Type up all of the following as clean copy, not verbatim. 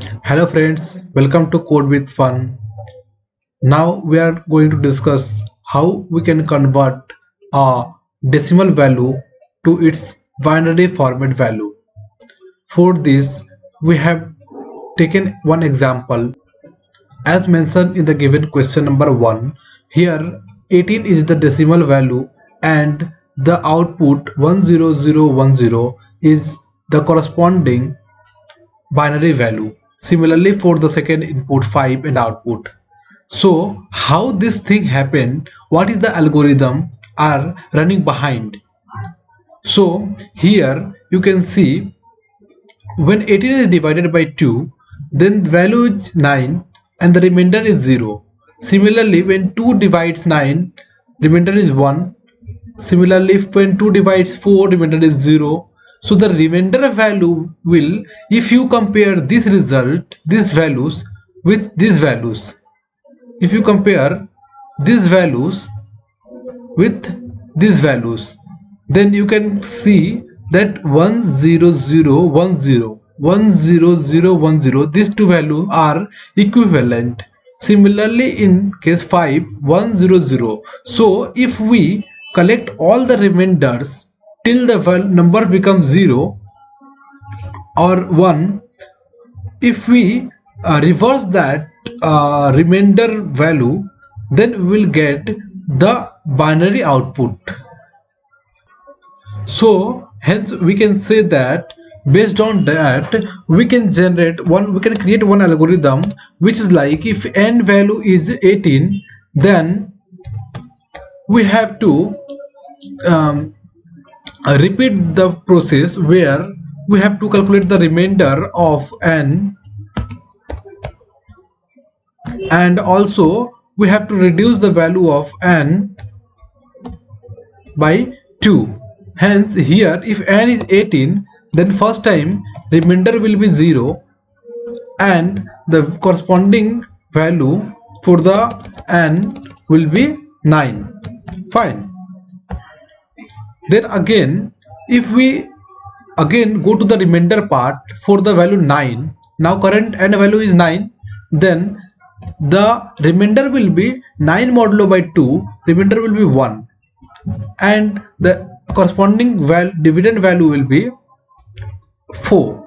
Hello friends, welcome to Code with Fun. Now we are going to discuss how we can convert a decimal value to its binary format value. For this, we have taken one example as mentioned in the given question number 1. Here 18 is the decimal value and the output 10010 is the corresponding binary value. Similarly for the second input 5 and output. So how this thing happened, what is the algorithm are running behind. So here you can see when 18 is divided by 2, then the value is 9 and the remainder is 0. Similarly when 2 divides 9, remainder is 1. Similarly when 2 divides 4, remainder is 0. So the remainder value will, if you compare this result, these values with these values, if you compare these values with these values, then you can see that 10010 these two values are equivalent. Similarly in case 5 100, so if we collect all the remainders till the number becomes 0 or 1, if we reverse that remainder value, then we will get the binary output. So hence we can say that based on that we can create one algorithm which is like, if n value is 18, then we have to repeat the process where we have to calculate the remainder of n, and also we have to reduce the value of n by 2. Hence here if n is 18, then first time remainder will be 0 and the corresponding value for the n will be 9. Fine. Then again if we again go to the remainder part for the value 9, now current n value is 9, then the remainder will be 9 modulo by 2, remainder will be 1, and the corresponding dividend value will be 4.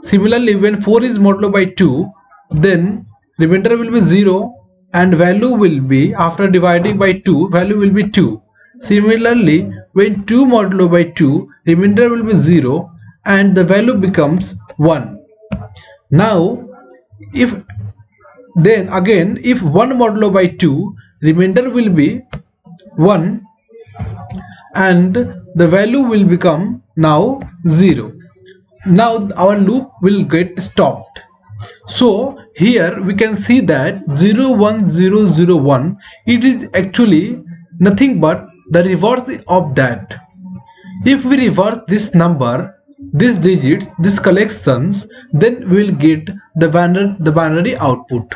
Similarly when 4 is modulo by 2, then remainder will be 0 and value will be, after dividing by 2, value will be 2. Similarly when 2 modulo by 2, remainder will be 0 and the value becomes 1. Now if then again if 1 modulo by 2, remainder will be 1 and the value will become now 0. Now our loop will get stopped. So here we can see that 01001, it is actually nothing but the reverse of that. If we reverse this number, these digits, these collections, then we will get the binary output.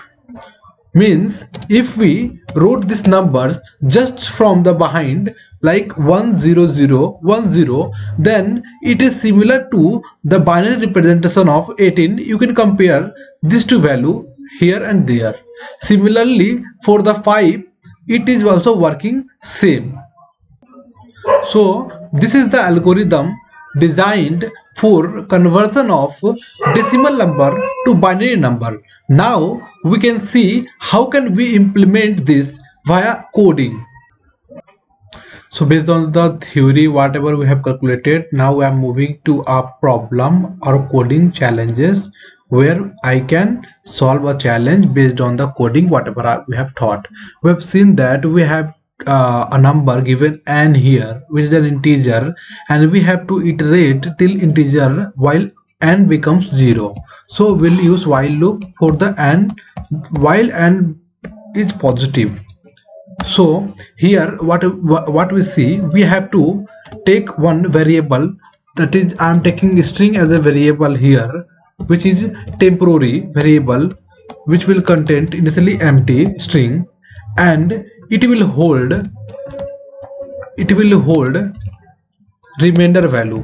Means if we wrote these numbers just from the behind like 10010, then it is similar to the binary representation of 18. You can compare these two value here and there. Similarly for the 5, it is also working same. So this is the algorithm designed for conversion of decimal number to binary number. Now we can see how can we implement this via coding. So based on the theory whatever we have calculated, now I am moving to a problem or coding challenges where I can solve a challenge based on the coding whatever we have taught. We have seen that we have a number given n here which is an integer, and we have to iterate till integer while n becomes 0. So we'll use while loop for the n while n is positive. So here what we see, we have to take one variable, that is I am taking string as a variable here, which is temporary variable which will contain initially empty string, and it will hold remainder value.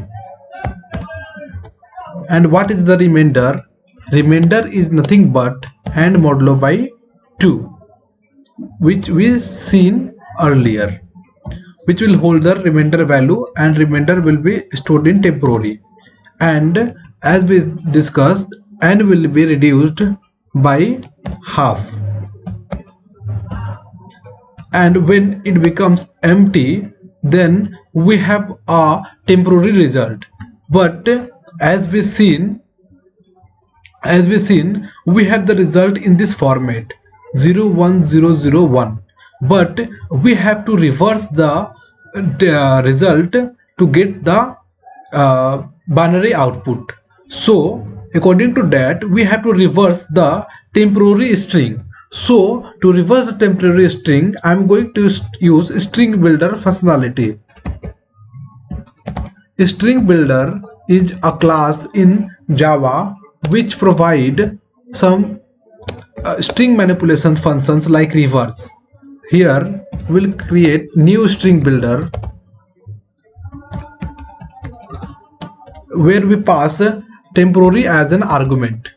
And what is the remainder? remainder is nothing but and modulo by 2, which we seen earlier, which will hold the remainder value, and remainder will be stored in temporary. And as we discussed, n will be reduced by half, and when it becomes empty, then we have a temporary result. But as we seen we have the result in this format 01001, but we have to reverse the result to get the binary output. So according to that, we have to reverse the temporary string. So to reverse the temporary string, I'm going to use string builder functionality. String builder is a class in Java which provide some string manipulation functions like reverse. Here we'll create new string builder where we pass temporary as an argument.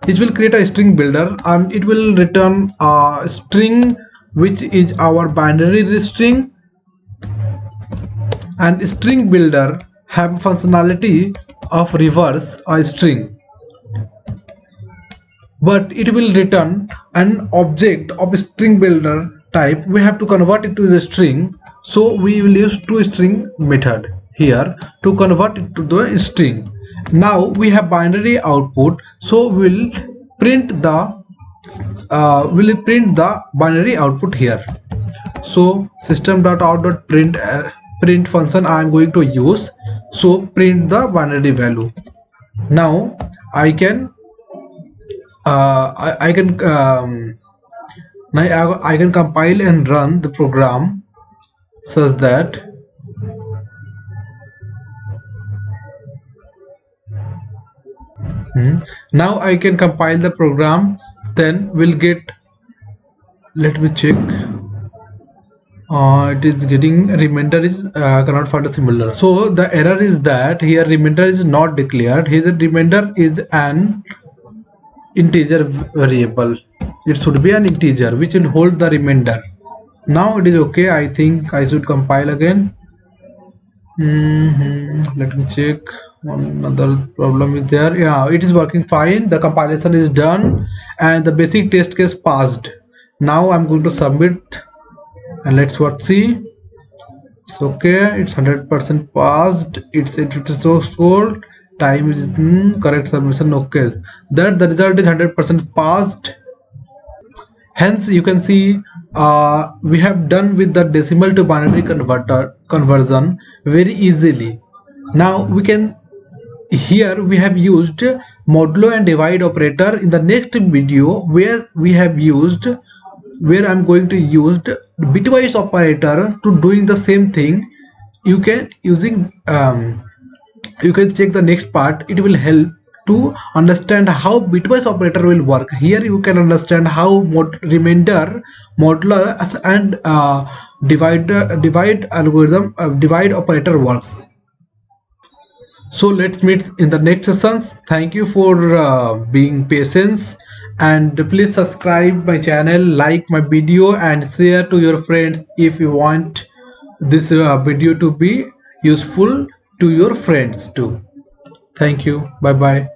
It will create a string builder and it will return a string which is our binary string, and string builder have functionality of reverse a string, but it will return an object of string builder type. We have to convert it to the string, so we will use toString method here to convert it to the string. Now we have binary output, so we'll print the binary output here. So system.out.print print function I am going to use, so print the binary value. Now I can I can compile and run the program such that now I can compile the program. Then we'll get, let me check, it is getting remainder is cannot find a similar. So the error is that here remainder is not declared. Here the remainder is an integer variable. It should be an integer which will hold the remainder. Now it is okay. I think I should compile again. Let me check. Another problem is there. Yeah, it is working fine. The compilation is done and the basic test case passed. Now I'm going to submit and let's see. It's okay. It's 100% passed. It is so scored. Time is correct submission. Okay, that the result is 100% passed. Hence you can see we have done with the decimal to binary conversion very easily. Now we can, here we have used modulo and divide operator in the next video, where I'm going to use bitwise operator to doing the same thing. You can you can check the next part. It will help to understand how bitwise operator will work. Here you can understand how remainder, modulo and divide algorithm, divide operator works. So let's meet in the next sessions. Thank you for being patient, and please subscribe my channel, like my video and share to your friends if you want this video to be useful to your friends too. Thank you. Bye bye.